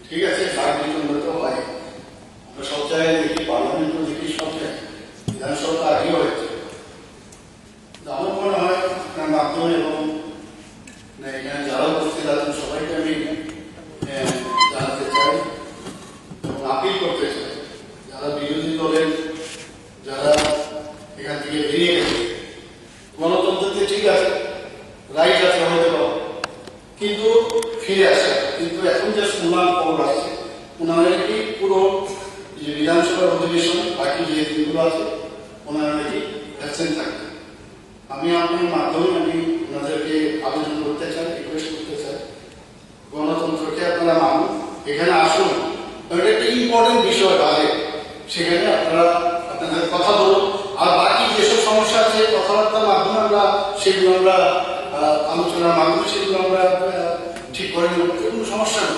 ঠিক আছে, ভাগ বিতরণ তো হয়, আমরা সব জায়গায় দেখি, পার্লামেন্টও দেখি, সব জায়গায় বিধানসভা আগেও হয়েছে। আমার মনে হয় আপনার মাধ্যমে এবং এখানে যারা উপস্থিত আছেন সবাইকে আমি জানাতে চাই এবং আপিল করতে চাই, যারা বিরোধী দলের যারা এখান থেকে বেরিয়ে গেছে, গণতন্ত্রতে ঠিক আছে, রাইট আছে হয়তো পাবো, কিন্তু ফিরে আসে। কিন্তু এখন যে শুনলাম খবর আসছে, ওনারা নাকি পুরো যে বিধানসভার অধিবেশন বাকি যে দিনগুলো আছে ওনারা নাকি অ্যাবসেন্ট থাকবে। আমি আপনার মাধ্যমে আমি ওনাদেরকে আবেদন করতে চাই, রিকোয়েস্ট করতে চাই, গণতন্ত্রকে আপনারা মানুন, এখানে আসুন। এটা একটা ইম্পর্টেন্ট বিষয় বাজে, সেখানে আপনারা আপনাদের কথা বলুন। আর বাকি যেসব সমস্যা আছে কথাবার্তার মাধ্যমে আমরা সেগুলো আমরা আলোচনার মাধ্যমে সেগুলো আমরা ঠিক করে নেব, কোনো সমস্যা নেই।